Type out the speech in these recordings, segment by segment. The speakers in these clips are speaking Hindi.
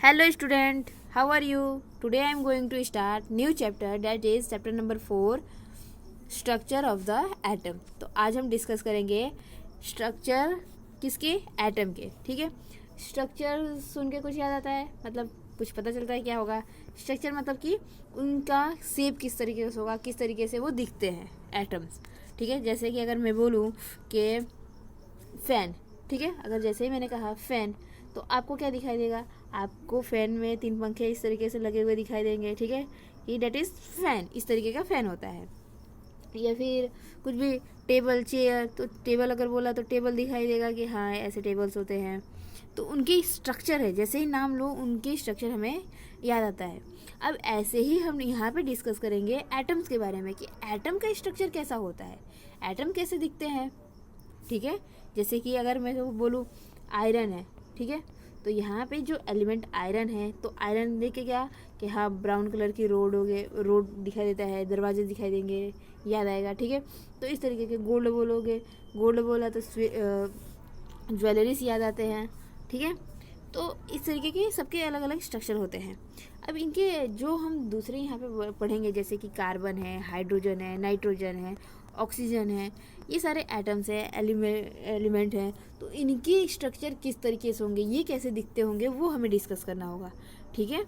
Hello student, how are you? Today I am going to start new chapter, that is chapter number 4, structure of the atom. तो आज हम डिस्कस करेंगे स्ट्रक्चर किसके, एटम के। ठीक है, स्ट्रक्चर सुन के कुछ याद आता है, मतलब कुछ पता चलता है क्या होगा। स्ट्रक्चर मतलब कि उनका शेप किस तरीके से होगा, किस तरीके से वो दिखते हैं एटम्स। ठीक है, जैसे कि अगर मैं बोलूँ कि फ़ैन, ठीक है, अगर जैसे ही मैंने कहा फ़ैन तो आपको क्या दिखाई देगा, आपको फ़ैन में 3 पंखे इस तरीके से लगे हुए दिखाई देंगे। ठीक है, कि डेट इज़ फ़ैन, इस तरीके का फ़ैन होता है। या फिर कुछ भी टेबल, चेयर, तो टेबल अगर बोला तो टेबल दिखाई देगा कि हाँ ऐसे टेबल्स होते हैं। तो उनकी स्ट्रक्चर है, जैसे ही नाम लो उनकी स्ट्रक्चर हमें याद आता है। अब ऐसे ही हम यहाँ पे डिस्कस करेंगे एटम्स के बारे में कि एटम का स्ट्रक्चर कैसा होता है, एटम कैसे दिखते हैं। ठीक है, जैसे कि अगर मैं तो बोलूँ आयरन है, ठीक है, तो यहाँ पे जो एलिमेंट आयरन है, तो आयरन देख के क्या कि हाँ ब्राउन कलर की रोड दिखाई देता है, दरवाजे दिखाई देंगे, याद आएगा। ठीक है, तो इस तरीके के गोल्ड बोलोगे, गोल्ड बोला तो ज्वेलरीज याद आते हैं। ठीक है, तो इस तरीके के सबके अलग अलग स्ट्रक्चर होते हैं। अब इनके जो हम दूसरे यहाँ पे पढ़ेंगे, जैसे कि कार्बन है, हाइड्रोजन है, नाइट्रोजन है, ऑक्सीजन है, ये सारे एटम्स हैं, एलिमेंट हैं। तो इनकी स्ट्रक्चर किस तरीके से होंगे, ये कैसे दिखते होंगे, वो हमें डिस्कस करना होगा। ठीक है,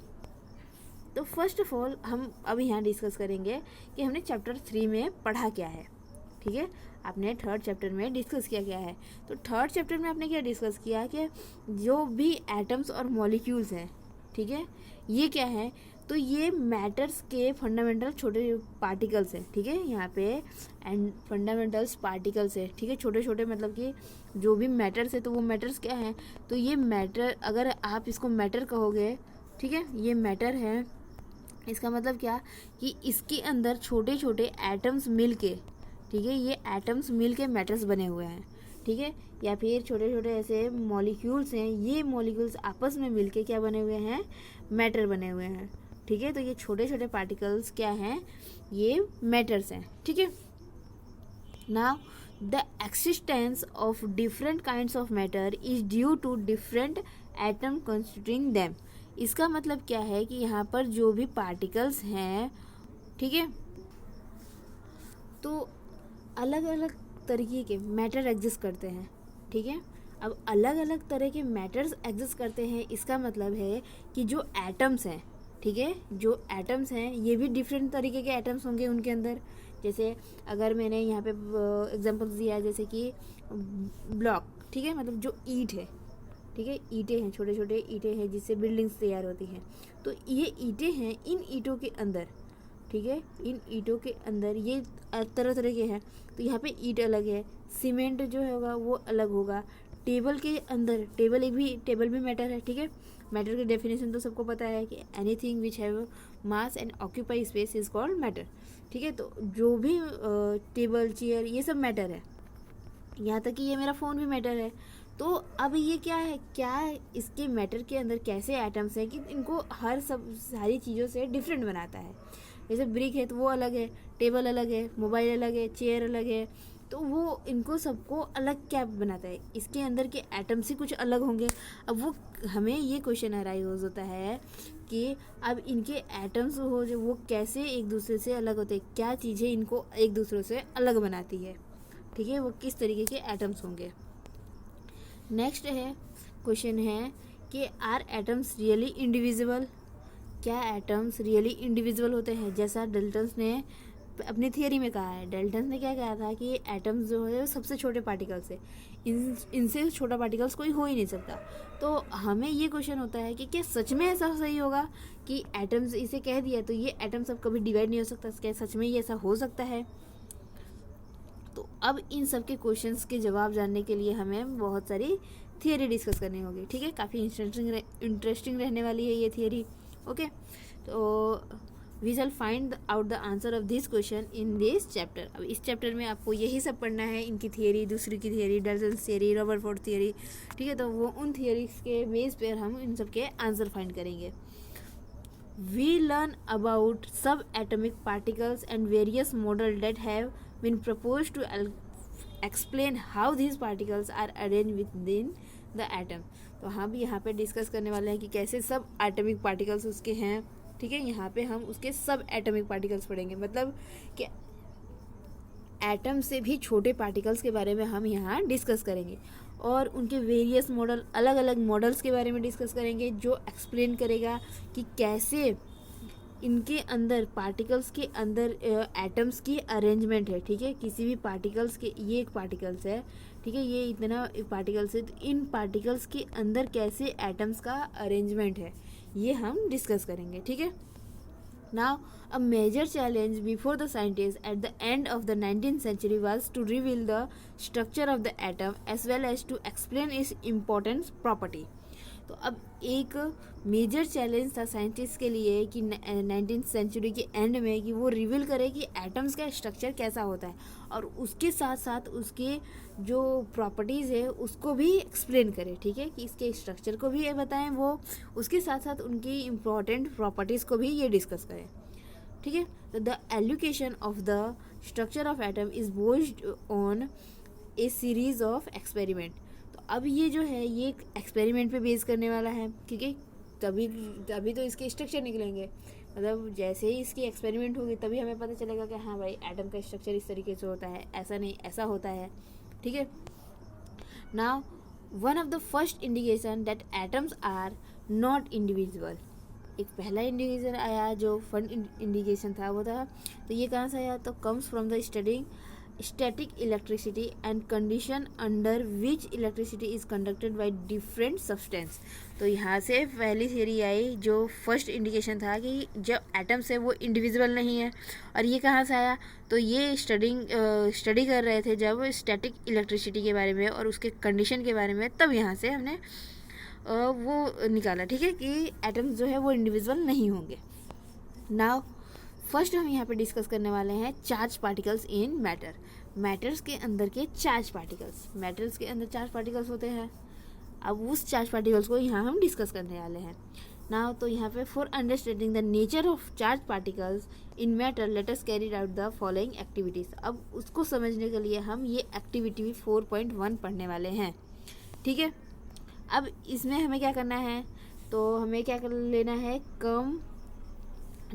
तो फर्स्ट ऑफ ऑल हम अभी यहाँ डिस्कस करेंगे कि हमने चैप्टर 3 में पढ़ा क्या है। ठीक है, आपने थर्ड चैप्टर में डिस्कस किया क्या है। तो थर्ड चैप्टर में आपने क्या डिस्कस किया कि जो भी एटम्स और मॉलिक्यूल्स हैं, ठीक है, ये क्या है, तो ये मैटर्स के फंडामेंटल छोटे पार्टिकल्स हैं। ठीक है, यहाँ पे एंड फंडामेंटल्स पार्टिकल्स है। ठीक है, छोटे छोटे मतलब कि जो भी मैटर्स है, तो वो मैटर्स क्या हैं, तो ये मैटर, अगर आप इसको मैटर कहोगे, ठीक है, ये मैटर है, इसका मतलब क्या कि इसके अंदर छोटे छोटे एटम्स मिल के, ठीक है, ये एटम्स मिल के मैटर्स बने हुए हैं। ठीक है, या फिर छोटे छोटे ऐसे मॉलिक्यूल्स हैं, ये मॉलिक्यूल्स आपस में मिल के क्या बने हुए हैं, मैटर बने हुए हैं। ठीक है, तो ये छोटे छोटे पार्टिकल्स क्या हैं, ये मैटर्स हैं। ठीक है, now the existence of different kinds of matter is due to different atom constituting them. इसका मतलब क्या है कि यहाँ पर जो भी पार्टिकल्स हैं, ठीक है, तो अलग अलग तरीके के मैटर एग्जिस्ट करते हैं। ठीक है, अब अलग अलग तरह के मैटर्स एग्जिस्ट करते हैं, इसका मतलब है कि जो एटम्स हैं, ठीक है, जो एटम्स हैं ये भी डिफरेंट तरीके के एटम्स होंगे उनके अंदर। जैसे अगर मैंने यहाँ पे एग्जांपल्स दिया है, जैसे कि ब्लॉक, ठीक है, मतलब जो ईंट है, ठीक है, ईंटें हैं, छोटे छोटे ईंटें हैं जिससे बिल्डिंग्स तैयार होती हैं। तो ये ईंटें हैं, इन ईंटों के अंदर, ठीक है, इन ईंटों के अंदर ये तरह तरह के हैं। तो यहाँ पे ईंट अलग है, सीमेंट जो होगा वो अलग होगा। टेबल के अंदर, टेबल भी मैटर है। ठीक है, मैटर की डेफिनेशन तो सबको पता है कि anything which have mass and occupy space is called matter. ठीक है, तो जो भी टेबल, चेयर, ये सब मैटर है। यहाँ तक कि ये मेरा फ़ोन भी मैटर है। तो अब ये क्या है, क्या इसके मैटर के अंदर कैसे एटम्स हैं कि इनको हर सब सारी चीज़ों से डिफरेंट बनाता है। जैसे ब्रिक है तो वो अलग है, टेबल अलग है, मोबाइल अलग है, चेयर अलग है, तो वो इनको सबको अलग क्या बनाता है, इसके अंदर के एटम्स ही कुछ अलग होंगे। अब वो हमें ये क्वेश्चन अराइज होता है कि अब इनके एटम्स हो जो वो कैसे एक दूसरे से अलग होते हैं, क्या चीज़ें इनको एक दूसरे से अलग बनाती है। ठीक है, वो किस तरीके के एटम्स होंगे। नेक्स्ट है क्वेश्चन है कि आर एटम्स रियली इंडिविजुअल, क्या एटम्स रियली इंडिविजुअल होते हैं, जैसा डाल्टन्स ने अपनी थियरी में कहा है। डाल्टन्स ने क्या कहा था कि एटम्स जो है वो सबसे छोटे पार्टिकल्स है, इनसे छोटा पार्टिकल्स कोई हो ही नहीं सकता। तो हमें ये क्वेश्चन होता है कि क्या सच में ऐसा सही होगा कि एटम्स, इसे कह दिया तो ये एटम्स अब कभी डिवाइड नहीं हो सकता, क्या सच में ये ऐसा हो सकता है। तो अब इन सब के क्वेश्चंस के जवाब जानने के लिए हमें बहुत सारी थियरी डिस्कस करनी होगी। ठीक है, काफ़ी इंटरेस्टिंग रहने वाली है ये थियरी। ओके, तो we shall find out the answer of this question in this chapter. अब इस चैप्टर में आपको यही सब पढ़ना है, इनकी थियरी, दूसरी की theory, Dalton's theory, Rutherford theory. ठीक है, तो वो उन थियरीज के बेस पर हम इन सब के आंसर फाइंड करेंगे। We learn about subatomic particles and various models that have been proposed to explain how these particles are arranged within the atom. तो हम यहाँ पे डिस्कस करने वाले हैं कि कैसे सब एटॉमिक पार्टिकल्स उसके हैं, ठीक है। यहाँ पे हम उसके सब एटॉमिक पार्टिकल्स पढ़ेंगे, मतलब कि एटम से भी छोटे पार्टिकल्स के बारे में हम यहाँ डिस्कस करेंगे, और उनके वेरियस मॉडल, अलग अलग मॉडल्स के बारे में डिस्कस करेंगे, जो एक्सप्लेन करेगा कि कैसे इनके अंदर, पार्टिकल्स के अंदर एटम्स की अरेंजमेंट है, ठीक है। किसी भी पार्टिकल्स के, ये एक पार्टिकल्स है, ठीक है, ये इतना पार्टिकल्स है, तो इन पार्टिकल्स के अंदर कैसे एटम्स का अरेंजमेंट है, ये हम डिस्कस करेंगे, ठीक है। Now, a major challenge before the scientists at the end of the 19th century was to reveal the structure of the atom as well as to explain its important property. तो अब एक मेजर चैलेंज था साइंटिस्ट के लिए कि 19th सेंचुरी के एंड में कि वो रिवील करे कि एटम्स का स्ट्रक्चर कैसा होता है, और उसके साथ साथ उसके जो प्रॉपर्टीज़ है उसको भी एक्सप्लेन करे, ठीक है, कि इसके स्ट्रक्चर को भी बताएं वो, उसके साथ साथ उनकी इम्पॉर्टेंट प्रॉपर्टीज़ को भी ये डिस्कस करें, ठीक है। तो the allocation of the structure of atom is based on A series of experiment. तो अब ये जो है ये एक एक्सपेरिमेंट पे बेस करने वाला है, ठीक है। तभी तो इसके स्ट्रक्चर निकलेंगे, मतलब जैसे ही इसकी एक्सपेरिमेंट होगी तभी हमें पता चलेगा कि हाँ भाई एटम का स्ट्रक्चर इस तरीके से होता है, ऐसा नहीं ऐसा होता है, ठीक है। Now one of the first indication that atoms are not individual, एक पहला इंडिकेशन आया जो फर्स्ट इंडिकेशन था वो था, तो ये कहाँ से आया, तो comes from the studying static electricity and condition under which electricity is conducted by different substance. तो यहाँ से पहली थ्योरी आई, जो फर्स्ट इंडिकेशन था कि जब एटम्स है वो इंडिविजुअल नहीं है, और ये कहाँ से आया, तो ये स्टडी कर रहे थे जब स्टैटिक इलेक्ट्रिसिटी के बारे में और उसके कंडीशन के बारे में, तब यहाँ से हमने वो निकाला, ठीक है, कि एटम्स जो है वो इंडिविजुअल नहीं होंगे। नाउ फर्स्ट हम यहाँ पे डिस्कस करने वाले हैं charge particles in matter. Matters के अंदर के चार्ज पार्टिकल्स, मैटर्स के अंदर चार्ज पार्टिकल्स होते हैं, अब उस चार्ज पार्टिकल्स को यहाँ हम डिस्कस करने वाले हैं। नाउ तो यहाँ पे for understanding the nature of charge particles in matter let us carry out the following activities. अब उसको समझने के लिए हम ये एक्टिविटी 4.1 पढ़ने वाले हैं, ठीक है। अब इसमें हमें क्या करना है, तो हमें क्या कर लेना है, कम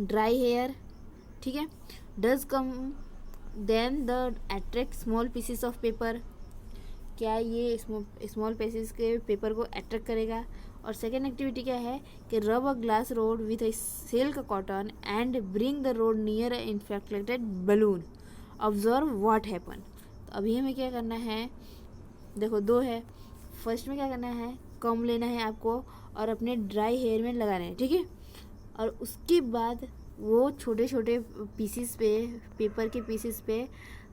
ड्राई हेयर, ठीक है, does comb then the attract small pieces of paper, क्या ये स्मॉल पीसेस के पेपर को अट्रैक्ट करेगा। और सेकेंड एक्टिविटी क्या है कि rub a glass rod with a silk cotton and bring the rod near a inflated balloon, observe what happen. तो अभी हमें क्या करना है, देखो दो है, फर्स्ट में क्या करना है, कम लेना है आपको और अपने ड्राई हेयर में लगाना है, ठीक है, और उसके बाद वो छोटे छोटे पीसेस पे, पेपर के पीसेस पे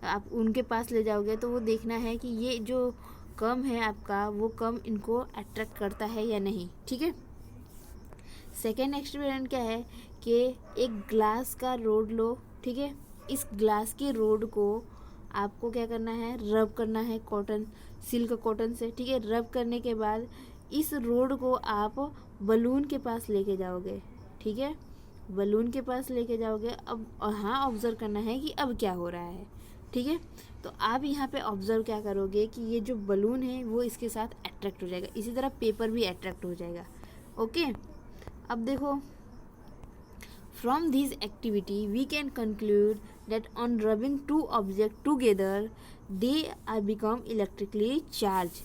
आप उनके पास ले जाओगे, तो वो देखना है कि ये जो कम है आपका, वो कम इनको अट्रैक्ट करता है या नहीं, ठीक है। सेकेंड एक्सपेरिमेंट क्या है कि एक ग्लास का रोड लो, ठीक है, इस ग्लास के रोड को आपको क्या करना है, रब करना है कॉटन, सिल्क कॉटन से, ठीक है। रब करने के बाद इस रोड को आप बलून के पास लेके जाओगे, ठीक है, बलून के पास लेके जाओगे। अब हाँ ऑब्जर्व करना है कि अब क्या हो रहा है, ठीक है। तो आप यहाँ पे ऑब्जर्व क्या करोगे कि ये जो बलून है वो इसके साथ अट्रैक्ट हो जाएगा, इसी तरह पेपर भी अट्रैक्ट हो जाएगा, ओके। अब देखो, from this activity we can conclude that on rubbing two objects together they are become electrically charged।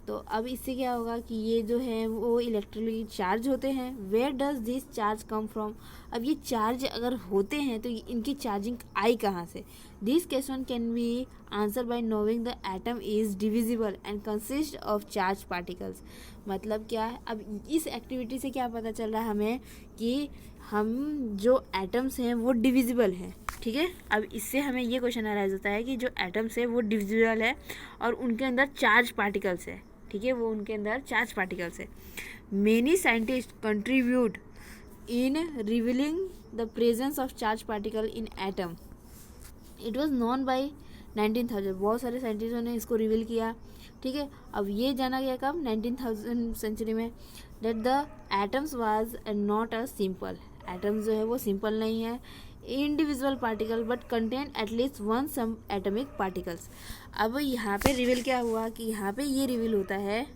तो अब इससे क्या होगा कि ये जो है वो इलेक्ट्रिकली चार्ज होते हैं। Where does this charge come from, अब ये चार्ज अगर होते हैं तो इनकी चार्जिंग आई कहाँ से। This question can be answer by knowing the atom is divisible and consist of charge particles. मतलब क्या है, अब इस एक्टिविटी से क्या पता चल रहा है हमें कि हम जो एटम्स हैं वो डिविजिबल हैं, ठीक है। अब इससे हमें ये क्वेश्चन अराइज होता है कि जो एटम्स है वो डिविजिबल है और उनके अंदर चार्ज पार्टिकल्स है, ठीक है, वो उनके अंदर चार्ज पार्टिकल्स है। Many scientist contribute in revealing the presence of charge particle in atom. It was known by 19,000, बहुत सारे साइंटिस्टों ने इसको रिवील किया, ठीक है। अब ये जाना गया कब, 19,000 सेंचुरी में, that the atoms was not a simple, atoms जो है वो सिंपल नहीं है, individual particle but contain at least one some atomic particles. अब यहाँ पे रिवील क्या हुआ कि यहाँ पे ये रिवील होता है